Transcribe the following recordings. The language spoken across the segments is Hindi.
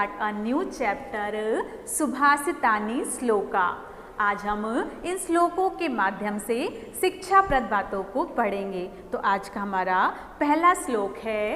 start a new chapter सुभाषितानि shloka. आज हम इन श्लोकों के माध्यम से शिक्षाप्रद बातों को पढ़ेंगे। तो आज का हमारा पहला श्लोक है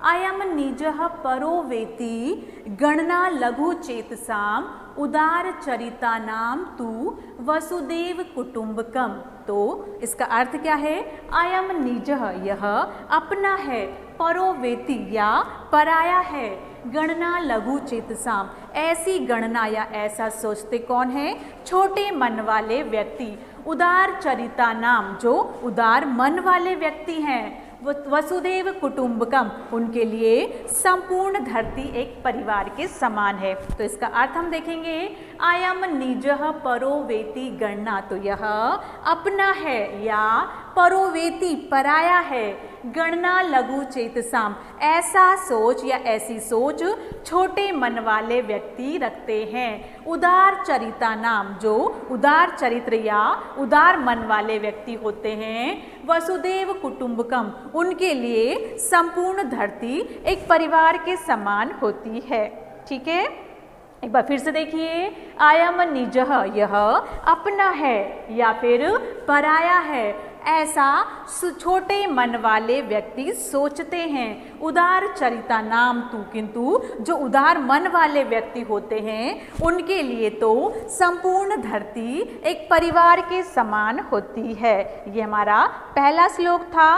अयम निजः परो वेति गणना लघु चेतसाम उदार चरितानाम तु वसुदेव कुटुंबकम। तो इसका अर्थ क्या है? अयम निजः यह अपना है, परो वेति या पराया है, गणना लघु चेतसाम ऐसी गणना या ऐसा सोचते कौन है? छोटे मन वाले व्यक्ति। उदार चरिता नाम जो उदार मन वाले व्यक्ति हैं। वसुदेव कुटुंबकम उनके लिए संपूर्ण धरती एक परिवार के समान है। तो इसका अर्थ हम देखेंगे अयम निजः परो वेति गणना। तो यह अपना है या परोवेति पराया है, गणना लघु चेतसाम ऐसा सोच या ऐसी सोच छोटे मन वाले व्यक्ति रखते हैं। उदार चरिता नाम जो उदार चरित्र या उदार मन वाले व्यक्ति होते हैं। वसुदेव कुटुंबकम उनके लिए संपूर्ण धरती एक परिवार के समान होती है। ठीक है, एक बार फिर से देखिए अयम निजः यह अपना है या फिर पराया है ऐसा छोटे मन वाले व्यक्ति सोचते हैं। उदार चरिता नाम तू किंतु जो उदार मन वाले व्यक्ति होते हैं उनके लिए तो संपूर्ण धरती एक परिवार के समान होती है। ये हमारा पहला श्लोक था।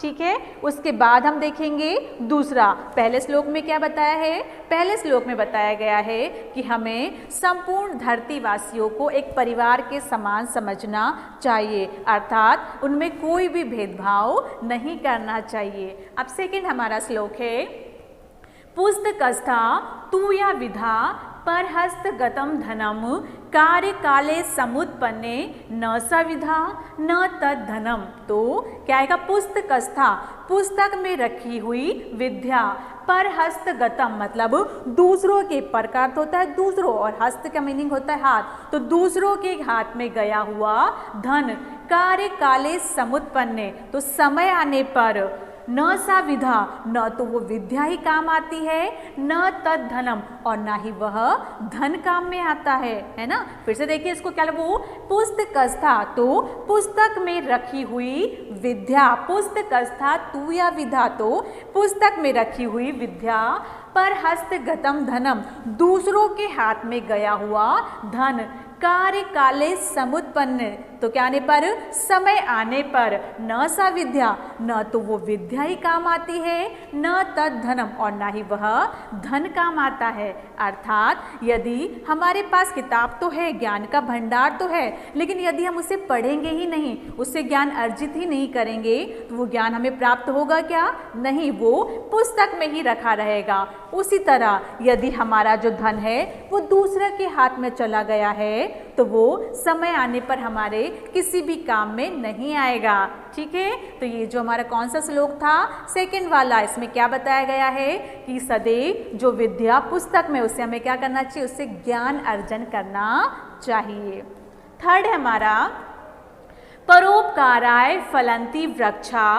ठीक है, उसके बाद हम देखेंगे दूसरा। पहले श्लोक में क्या बताया है? पहले श्लोक में बताया गया है कि हमें संपूर्ण धरतीवासियों को एक परिवार के समान समझना चाहिए, अर्थात उनमें कोई भी भेदभाव नहीं करना चाहिए। अब सेकंड हमारा श्लोक है पुस्तकस्था तू या विधा पर हस्तगतम धनम कार्य काले समुत्पन्ने न सविधा न तद धनम। तो क्या आएगा? पुस्तकस्था पुस्तक में रखी हुई विद्या, पर हस्तगतम मतलब दूसरों के, पर का अर्थ होता है दूसरों और हस्त का मीनिंग होता है हाथ। तो दूसरों के हाथ में गया हुआ धन, कार्य काले समुत्पन्ने तो समय आने पर, न सा विधा न तो वो विद्या ही काम आती है, न तद धनम और ना ही वह धन काम में आता है ना। फिर से देखिए इसको क्या वो पुस्तकस्था तो पुस्तक में रखी हुई विद्या, पुस्तकस्था तू या विधा तो पुस्तक में रखी हुई विद्या, पर हस्तगतम धनम दूसरों के हाथ में गया हुआ धन, कार्य काले समुत्पन्न तो क्या आने पर? समय आने पर, न सा विद्या न तो वो विद्या ही काम आती है, न तद धनम और ना ही वह धन काम आता है। अर्थात यदि हमारे पास किताब तो है, ज्ञान का भंडार तो है, लेकिन यदि हम उसे पढ़ेंगे ही नहीं, उससे ज्ञान अर्जित ही नहीं करेंगे तो वो ज्ञान हमें प्राप्त होगा क्या? नहीं, वो पुस्तक में ही रखा रहेगा। उसी तरह यदि हमारा जो धन है वो दूसरे के हाथ में चला गया है तो वो समय आने पर हमारे किसी भी काम में नहीं आएगा। ठीक है, तो ये जो हमारा कौन सा श्लोक था? सेकंड वाला। इसमें क्या बताया गया है कि सदैव जो विद्या पुस्तक में उससे हमें क्या करना चाहिए? उससे ज्ञान अर्जन करना चाहिए। थर्ड है हमारा परोपकाराय फलंती वृक्षा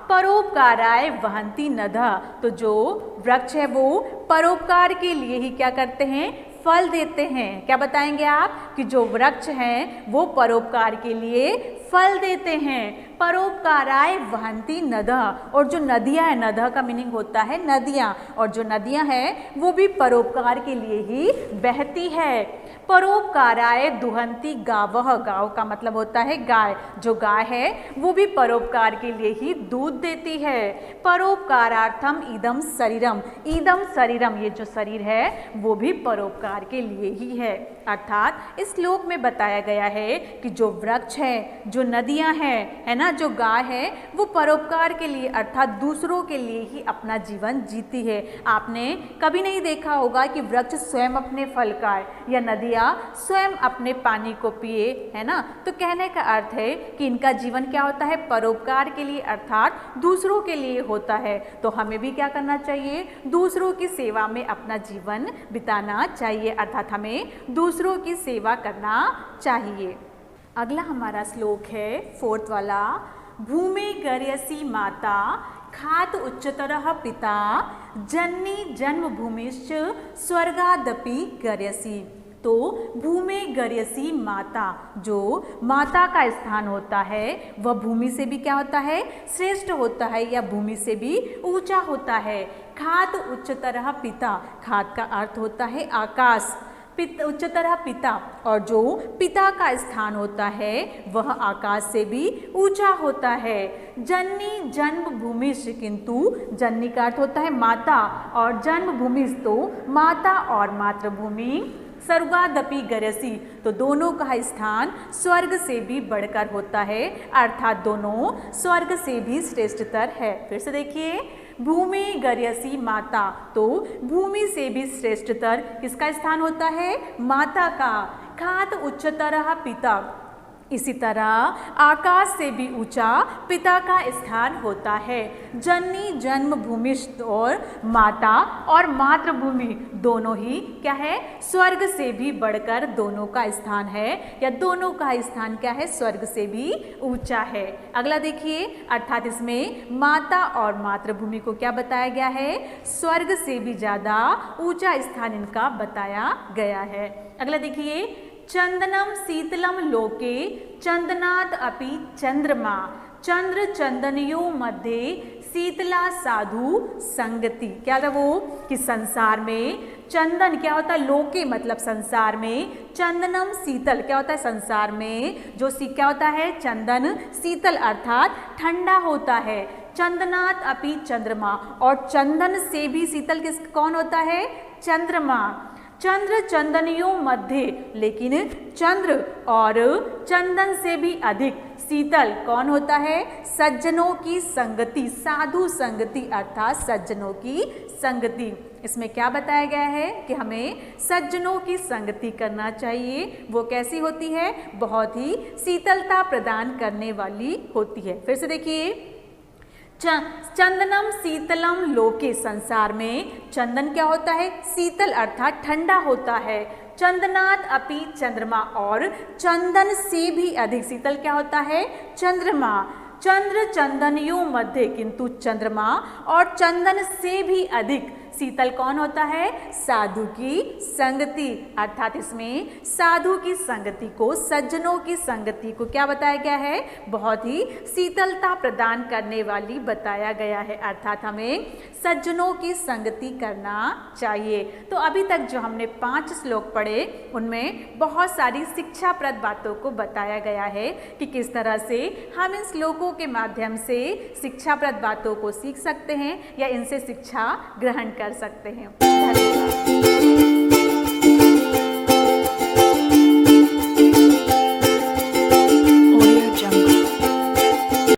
परोपकाराय वहंती नदः। तो जो वृक्ष है वो परोपकार के लिए ही क्या करते हैं? फल देते हैं। क्या बताएंगे आप? कि जो वृक्ष हैं वो परोपकार के लिए फल देते हैं। परोपकाराय वहंती नदः और जो नदियाँ हैं, नदः का मीनिंग होता है नदियाँ, और जो नदियाँ हैं वो भी परोपकार के लिए ही बहती है। परोपकाराय दुहंती गावः, गाव का मतलब होता है गाय, जो गाय है वो भी परोपकार के लिए ही दूध देती है। परोपकारार्थम इदम शरीरम, इदम शरीरम ये जो शरीर है वो भी परोपकार के लिए ही है। अर्थात इस श्लोक में बताया गया है कि जो वृक्ष है, जो नदियां हैं, है ना, जो गाय है वो परोपकार के लिए अर्थात दूसरों के लिए ही अपना जीवन जीती है। आपने कभी नहीं देखा होगा कि वृक्ष स्वयं अपने फल खाए या नदियाँ स्वयं अपने पानी को पिए, है ना। तो कहने का अर्थ है कि इनका जीवन क्या होता है? परोपकार के लिए अर्थात दूसरों के लिए होता है। तो हमें भी क्या करना चाहिए? दूसरों की सेवा में अपना जीवन बिताना चाहिए, अर्थात हमें दूसरों की सेवा करना चाहिए। अगला हमारा श्लोक है फोर्थ वाला भूमि गर्यसी माता खात उच्चतरः पिता जननी जन्मभूमिश्च स्वर्गादपि गर्यसि। तो भूमि गर्यसी माता, जो माता का स्थान होता है वह भूमि से भी क्या होता है, श्रेष्ठ होता है या भूमि से भी ऊंचा होता है। खात उच्चतरः पिता, खात का अर्थ होता है आकाश, उच्चतरः पिता, और जो पिता का स्थान होता है वह आकाश से भी ऊंचा होता है। जननी जन्मभूमिश, किंतु जननी का अर्थ होता है माता और जन्मभूमिश तो माता और मातृभूमि, स्वर्गादपि गर्यसी, तो दोनों का स्थान स्वर्ग से भी बढ़कर होता है, अर्थात दोनों स्वर्ग से भी श्रेष्ठतर है। फिर से देखिए, भूमि गर्यसी माता, तो भूमि से भी श्रेष्ठतर किसका स्थान होता है, माता का। खात उच्चतरः पिता, इसी तरह आकाश से भी ऊंचा पिता का स्थान होता है। जननी जन्मभूमि, और माता और मातृभूमि दोनों ही क्या है, स्वर्ग से भी बढ़कर दोनों का स्थान है, या दोनों का स्थान क्या है, स्वर्ग से भी ऊंचा है। अगला देखिए, अर्थात इसमें माता और मातृभूमि को क्या बताया गया है, स्वर्ग से भी ज़्यादा ऊंचा स्थान इनका बताया गया है। अगला देखिए, चंदनम शीतलम लोके चंदनात् अपि चंद्रमा चंद्र चंदनयो मध्य शीतला साधु संगति। क्या था वो, कि संसार में चंदन क्या होता है, लोके मतलब संसार में, चंदनम शीतल क्या होता है, संसार में जो क्या होता है, चंदन शीतल अर्थात ठंडा होता है। चंदनात् अपि चंद्रमा, और चंदन से भी शीतल कौन होता है, चंद्रमा। चंद्र चंदनियों मध्य, लेकिन चंद्र और चंदन से भी अधिक शीतल कौन होता है, सज्जनों की संगति, साधु संगति अर्थात सज्जनों की संगति। इसमें क्या बताया गया है कि हमें सज्जनों की संगति करना चाहिए। वो कैसी होती है, बहुत ही शीतलता प्रदान करने वाली होती है। फिर से देखिए, चंदनम शीतलम लोके, संसार में चंदन क्या होता है, शीतल अर्थात ठंडा होता है। चंदनात् अपि चंद्रमा, और चंदन से भी अधिक शीतल क्या होता है, चंद्रमा। चंद्र चंदनियों मध्य, किंतु चंद्रमा और चंदन से भी अधिक शीतल कौन होता है, साधु की संगति, अर्थात इसमें साधु की संगति को, सज्जनों की संगति को क्या बताया गया है, बहुत ही शीतलता प्रदान करने वाली बताया गया है, अर्थात हमें सज्जनों की संगति करना चाहिए। तो अभी तक जो हमने 5 श्लोक पढ़े उनमें बहुत सारी शिक्षाप्रद बातों को बताया गया है कि किस तरह से हम इन श्लोकों के माध्यम से शिक्षाप्रद बातों को सीख सकते हैं या इनसे शिक्षा ग्रहण कर सकते हैं। धन्यवाद।